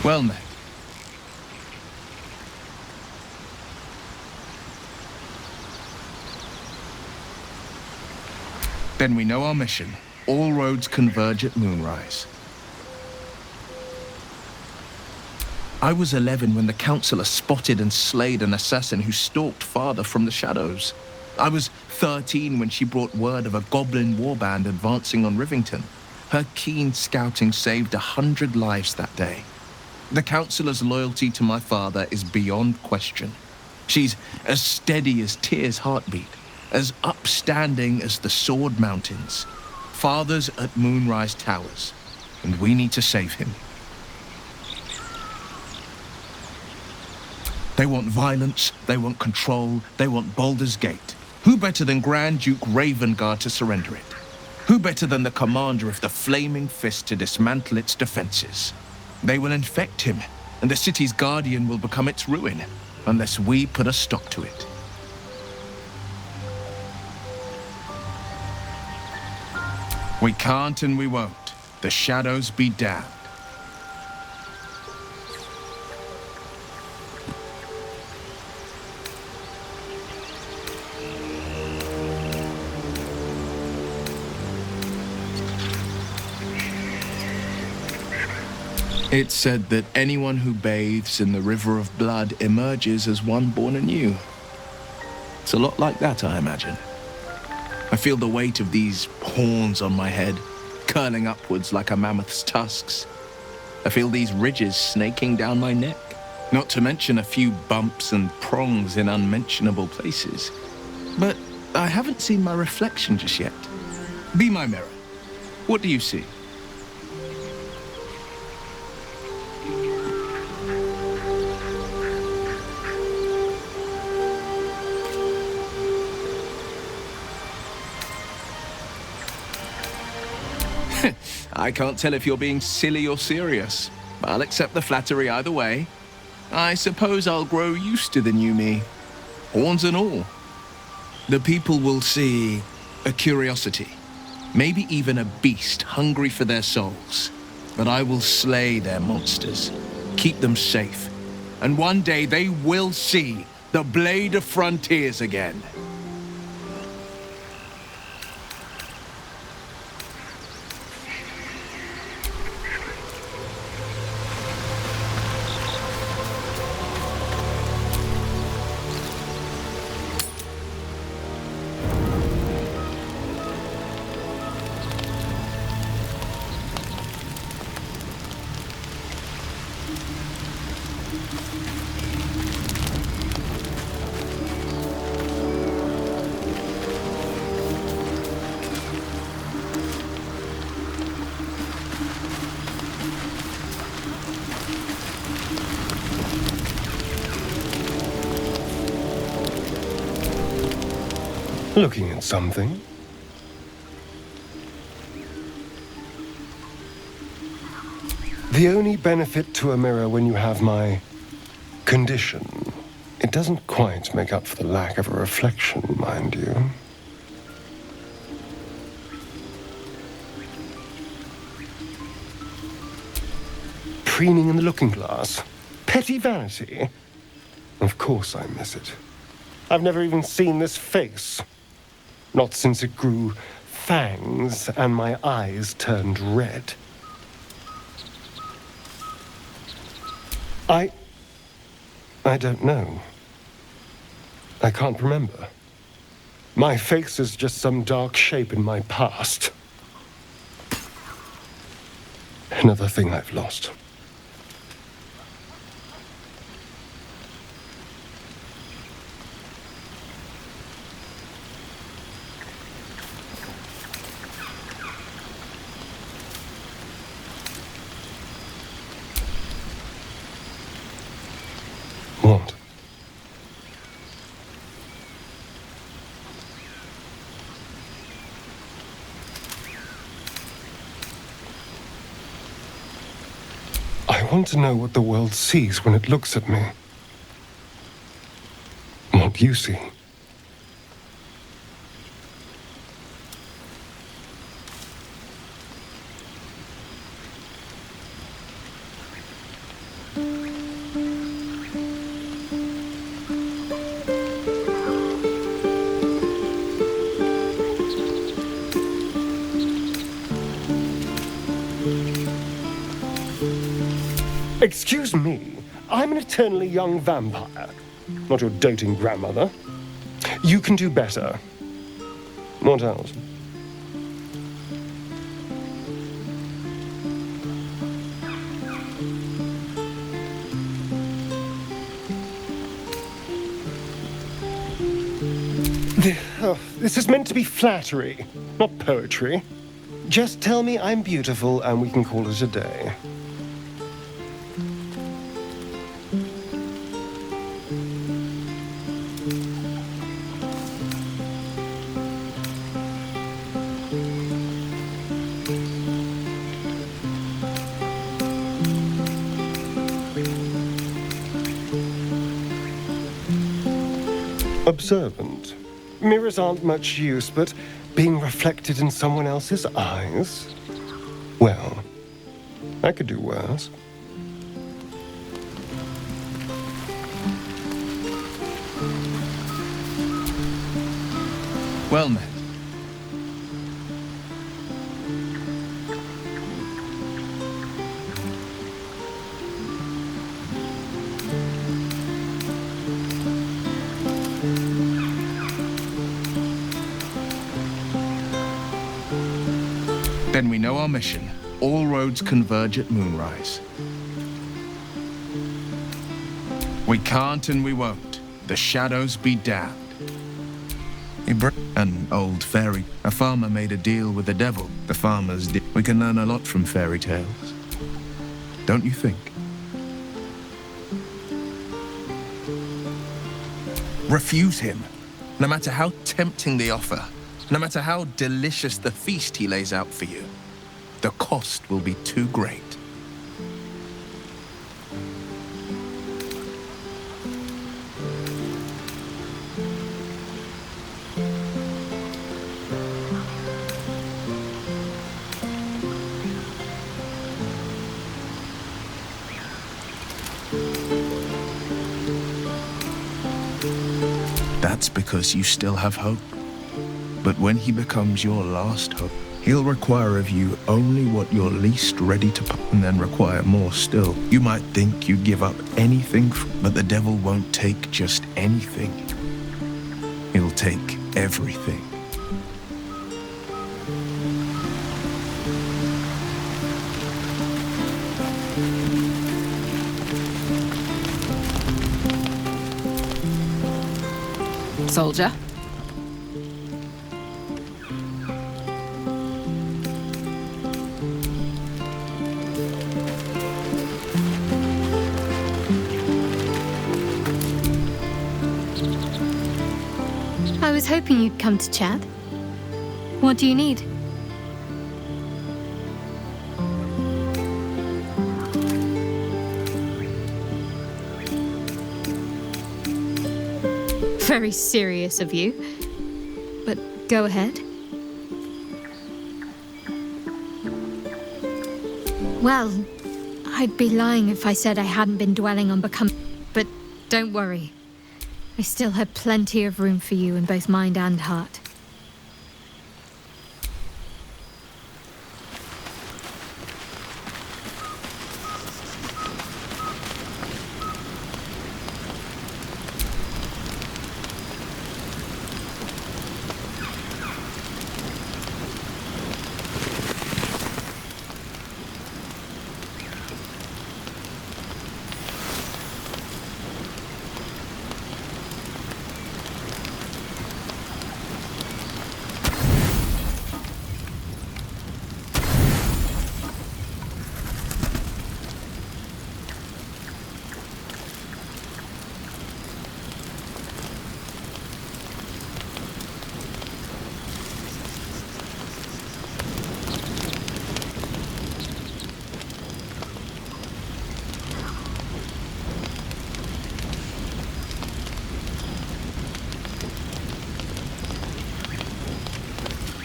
Well met. Then we know our mission. All roads converge at moonrise. I was 11 when the councillor spotted and slayed an assassin who stalked father from the shadows. I was 13 when she brought word of a goblin warband advancing on Rivington. Her keen scouting saved 100 lives that day. The councillor's loyalty to my father is beyond question. She's as steady as Tyr's heartbeat, as upstanding as the Sword Mountains. Father's at Moonrise Towers, and we need to save him. They want violence, they want control, they want Baldur's Gate. Who better than Grand Duke Ravengard to surrender it? Who better than the commander of the Flaming Fist to dismantle its defenses? They will infect him, and the city's guardian will become its ruin, unless we put a stop to it. We can't and we won't. The shadows be damned. It's said that anyone who bathes in the river of blood emerges as one born anew. It's a lot like that, I imagine. I feel the weight of these horns on my head, curling upwards like a mammoth's tusks. I feel these ridges snaking down my neck, not to mention a few bumps and prongs in unmentionable places. But I haven't seen my reflection just yet. Be my mirror. What do you see? I can't tell if you're being silly or serious. I'll accept the flattery either way. I suppose I'll grow used to the new me, horns and all. The people will see a curiosity, maybe even a beast hungry for their souls. But I will slay their monsters, keep them safe, and one day they will see the Blade of Frontiers again. Looking at something? The only benefit to a mirror when you have my condition, it doesn't quite make up for the lack of a reflection, mind you. Preening in the looking glass? Petty vanity? Of course I miss it. I've never even seen this face. Not since it grew fangs and my eyes turned red. I don't know. I can't remember. My face is just some dark shape in my past. Another thing I've lost. What? I want to know what the world sees when it looks at me. What you see. Excuse me, I'm an eternally young vampire, not your doting grandmother. You can do better. What else? This is meant to be flattery, not poetry. Just tell me I'm beautiful and we can call it a day. Observant. Mirrors aren't much use, but being reflected in someone else's eyes? Well, I could do worse. Well met. Then we know our mission. All roads converge at moonrise. We can't and we won't. The shadows be damned. An old fairy. A farmer made a deal with the devil. The farmers did. We can learn a lot from fairy tales. Don't you think? Refuse him. No matter how tempting the offer, no matter how delicious the feast he lays out for you, the cost will be too great. That's because you still have hope. But when he becomes your last hope, he'll require of you only what you're least ready to put, and then require more still. You might think you'd give up anything, but the devil won't take just anything. He'll take everything. Soldier. I was hoping you'd come to chat. What do you need? Very serious of you, but go ahead. Well, I'd be lying if I said I hadn't been dwelling on becoming, but don't worry. I still have plenty of room for you in both mind and heart.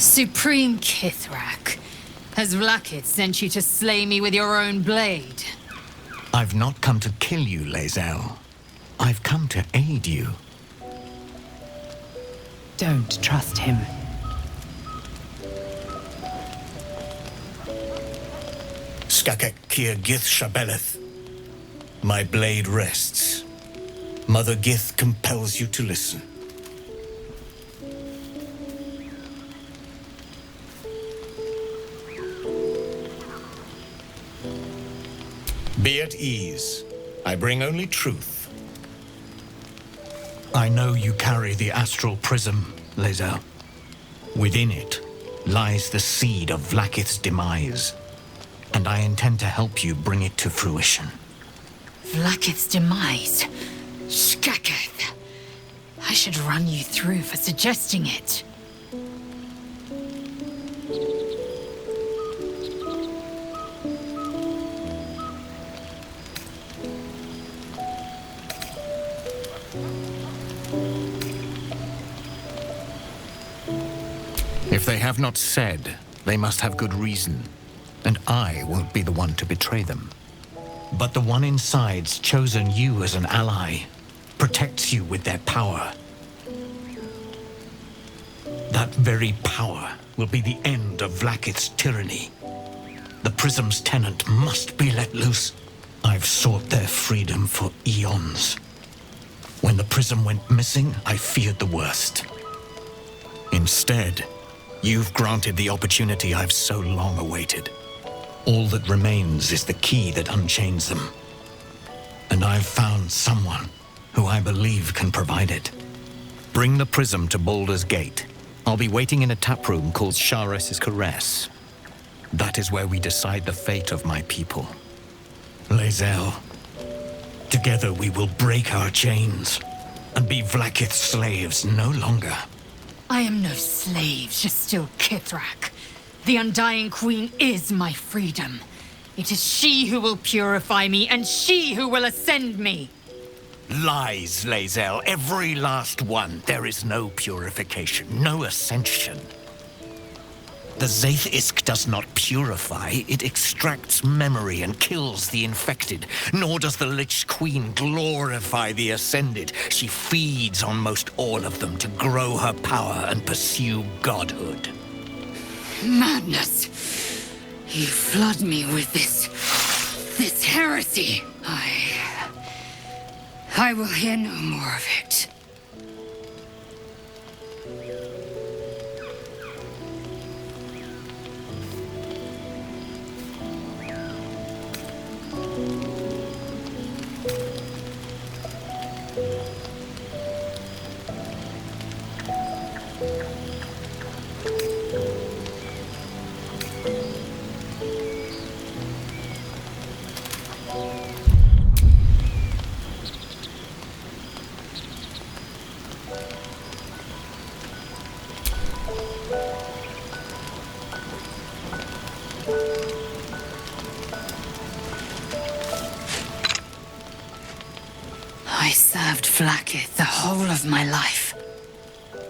Supreme Kithrak, has Vlakith sent you to slay me with your own blade? I've not come to kill you, Lae'zel. I've come to aid you. Don't trust him. Skakek Kir Gith Shabeleth. My blade rests. Mother Gith compels you to listen. Be at ease. I bring only truth. I know you carry the astral prism, Lae'zel. Within it lies the seed of Vlakith's demise, and I intend to help you bring it to fruition. Vlakith's demise? Shkaketh. I should run you through for suggesting it. If they have not said, they must have good reason, and I won't be the one to betray them. But the one inside's chosen you as an ally, protects you with their power. That very power will be the end of Vlakith's tyranny. The Prism's tenant must be let loose. I've sought their freedom for eons. When the Prism went missing, I feared the worst. Instead, you've granted the opportunity I've so long awaited. All that remains is the key that unchains them. And I've found someone who I believe can provide it. Bring the Prism to Baldur's Gate. I'll be waiting in a taproom called Shares's Caress. That is where we decide the fate of my people. Lae'zel, together we will break our chains and be Vlakith's slaves no longer. I am no slave, Jastil Kithrak. The Undying Queen is my freedom. It is she who will purify me, and she who will ascend me. Lies, Lae'zel, every last one. There is no purification, no ascension. The Zaith Isk does not purify, it extracts memory and kills the infected. Nor does the Lich Queen glorify the ascended. She feeds on most all of them to grow her power and pursue godhood. Madness! You flood me with this heresy. I will hear no more of it. I served Vlakith the whole of my life.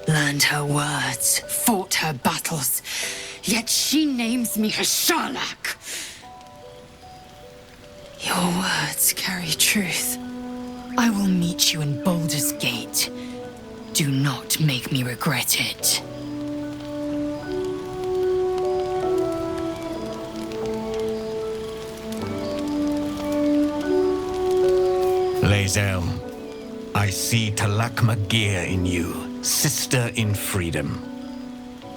Learned her words, fought her battles, yet she names me her Sharlak. Your words carry truth. I will meet you in Baldur's Gate. Do not make me regret it. Lae'zel, I see Talakma Gear in you, sister in freedom.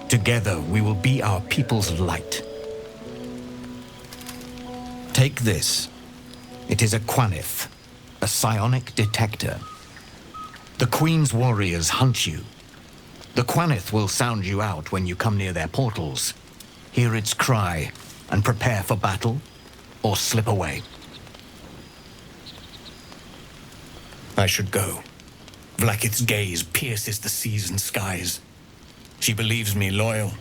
Together we will be our people's light. Take this. It is a Quanith, a psionic detector. The Queen's warriors hunt you. The Quanith will sound you out when you come near their portals. Hear its cry and prepare for battle, or slip away. I should go. Vlakith's gaze pierces the seas and skies. She believes me loyal,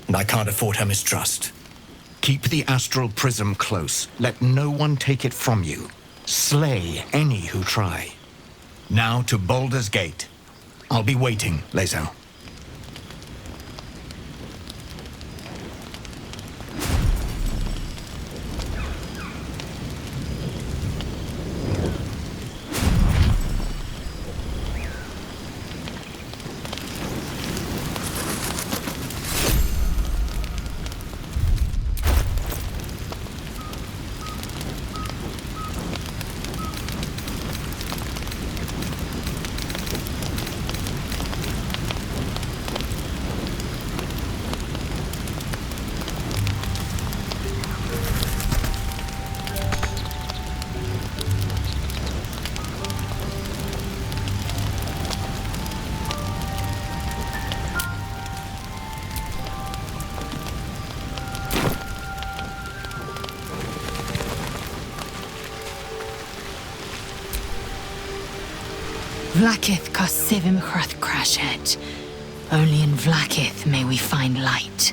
and I can't afford her mistrust. Keep the astral prism close. Let no one take it from you. Slay any who try. Now to Baldur's Gate. I'll be waiting, Lae'zel. Vlakith Kosivim Hrath Crashet. Only in Vlakith may we find light.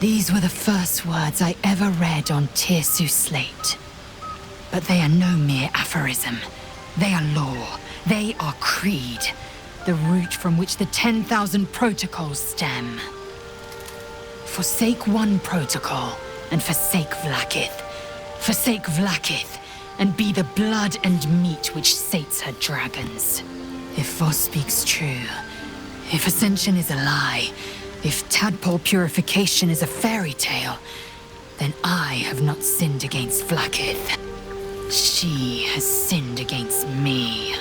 These were the first words I ever read on Tirsu slate. But they are no mere aphorism. They are law. They are creed. The root from which the 10,000 protocols stem. Forsake one protocol, and forsake Vlakith. Forsake Vlakith, and be the blood and meat which sates her dragons. If Vos speaks true, if Ascension is a lie, if tadpole purification is a fairy tale, then I have not sinned against Vlakith. She has sinned against me.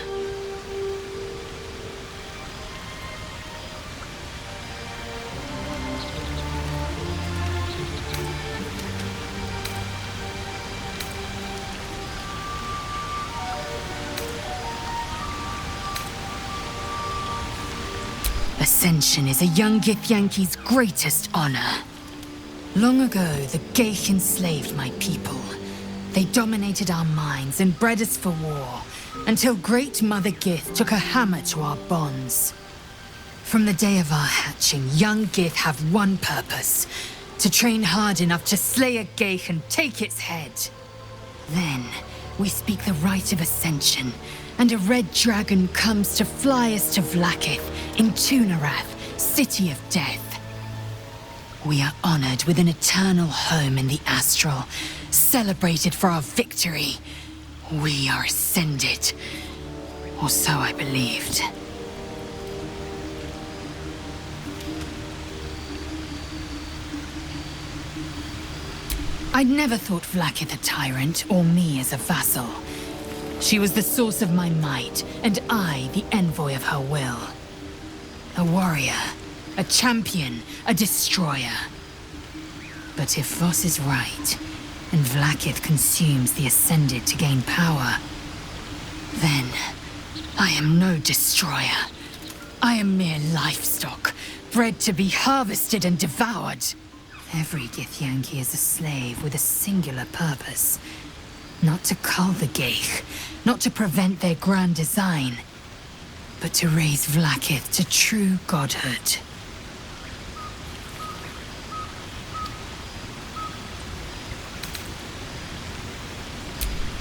Ascension is a young Githyanki's greatest honor. Long ago, the Geich enslaved my people. They dominated our minds and bred us for war, until Great Mother Gith took a hammer to our bonds. From the day of our hatching, young Gith have one purpose: to train hard enough to slay a Geich and take its head. Then, we speak the rite of Ascension, and a red dragon comes to fly us to Vlakith in Tunarath, City of Death. We are honored with an eternal home in the Astral, celebrated for our victory. We are ascended. Or so I believed. I'd never thought Vlakith a tyrant, or me as a vassal. She was the source of my might, and I the envoy of her will. A warrior, a champion, a destroyer. But if Vos is right, and Vlakith consumes the Ascended to gain power, then I am no destroyer. I am mere livestock, bred to be harvested and devoured. Every Githyanki is a slave with a singular purpose. Not to cull the Geich, not to prevent their grand design, but to raise Vlakith to true godhood.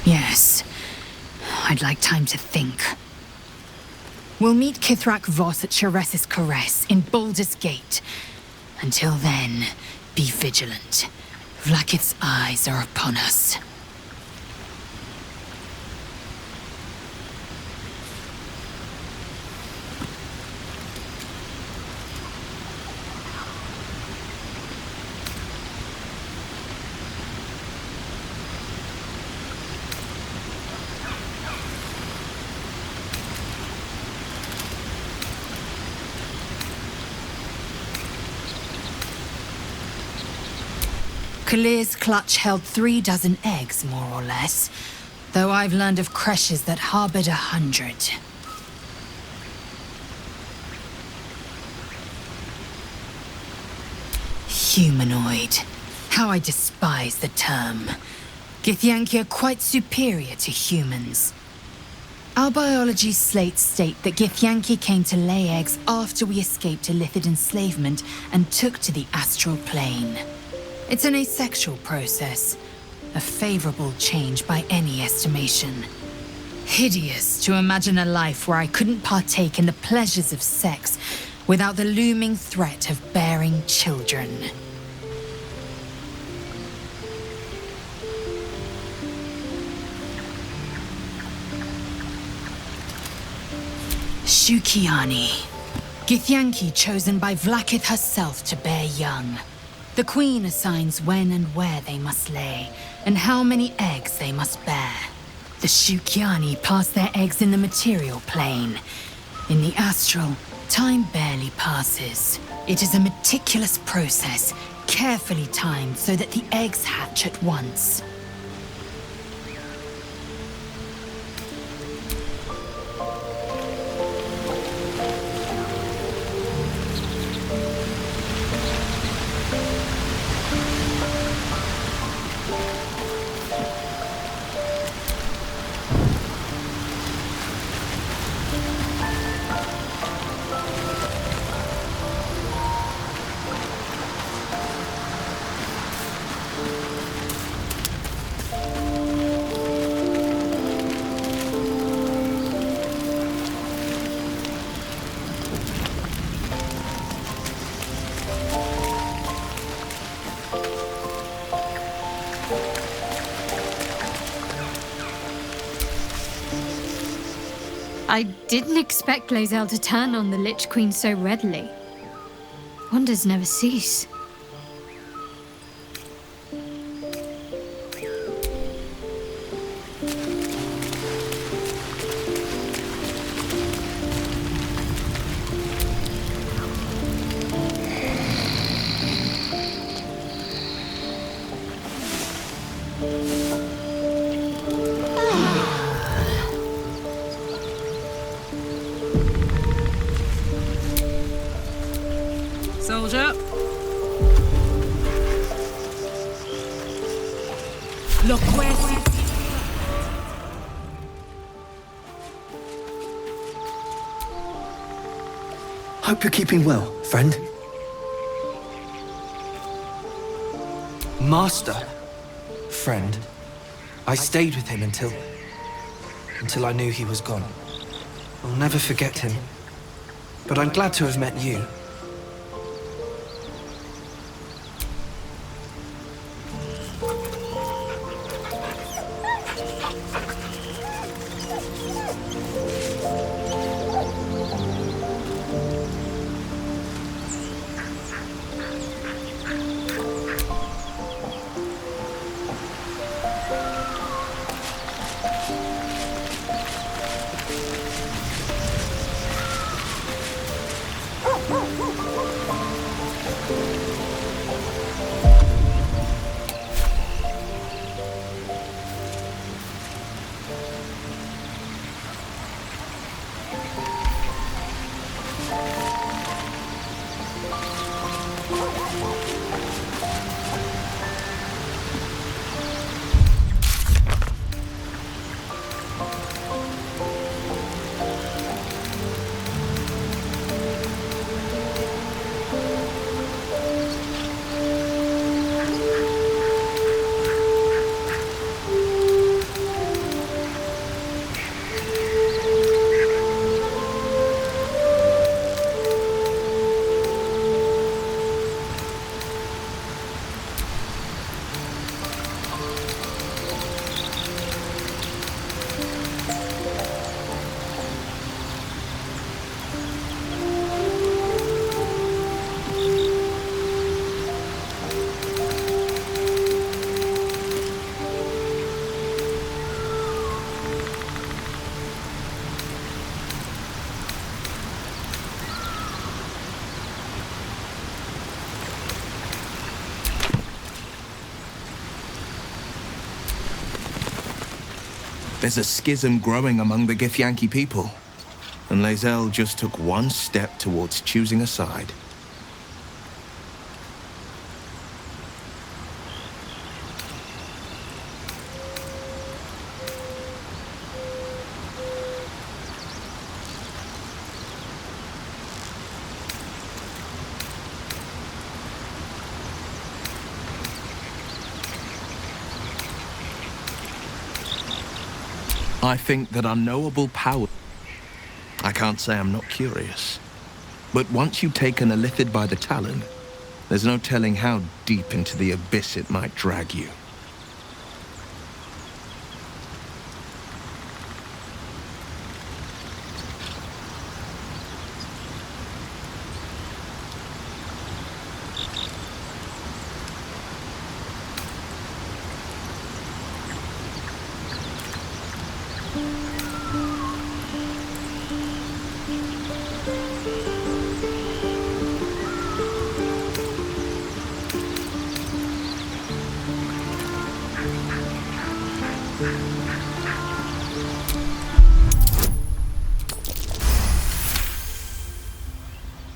Yes, I'd like time to think. We'll meet Kithrak Vos at Sheres's Caress in Baldur's Gate. Until then, be vigilant. Vlakith's eyes are upon us. Kalir's clutch held 36 eggs, more or less, though I've learned of creches that harbored 100. Humanoid. How I despise the term. Githyanki are quite superior to humans. Our biology slates state that Githyanki came to lay eggs after we escaped Illithid enslavement and took to the astral plane. It's an asexual process, a favorable change by any estimation. Hideous to imagine a life where I couldn't partake in the pleasures of sex without the looming threat of bearing children. Shukiani. Githyanki chosen by Vlakith herself to bear young. The Queen assigns when and where they must lay, and how many eggs they must bear. The Shukiani pass their eggs in the material plane. In the astral, time barely passes. It is a meticulous process, carefully timed so that the eggs hatch at once. I didn't expect Lae'zel to turn on the Lich Queen so readily. Wonders never cease. Soldier. Look where Hope you're keeping well, friend. Master. Friend. I stayed with him until I knew he was gone. I'll never forget him. But I'm glad to have met you. There's a schism growing among the Githyanki people, and Lae'zel just took one step towards choosing a side. I think that unknowable power... I can't say I'm not curious. But once you've taken a Lithid by the talon, there's no telling how deep into the abyss it might drag you.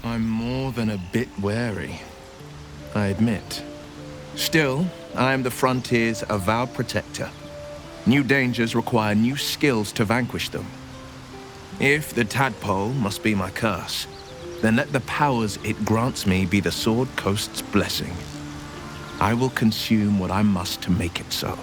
I'm more than a bit wary, I admit. Still, I am the frontier's avowed protector. New dangers require new skills to vanquish them. If the tadpole must be my curse, then let the powers it grants me be the Sword Coast's blessing. I will consume what I must to make it so.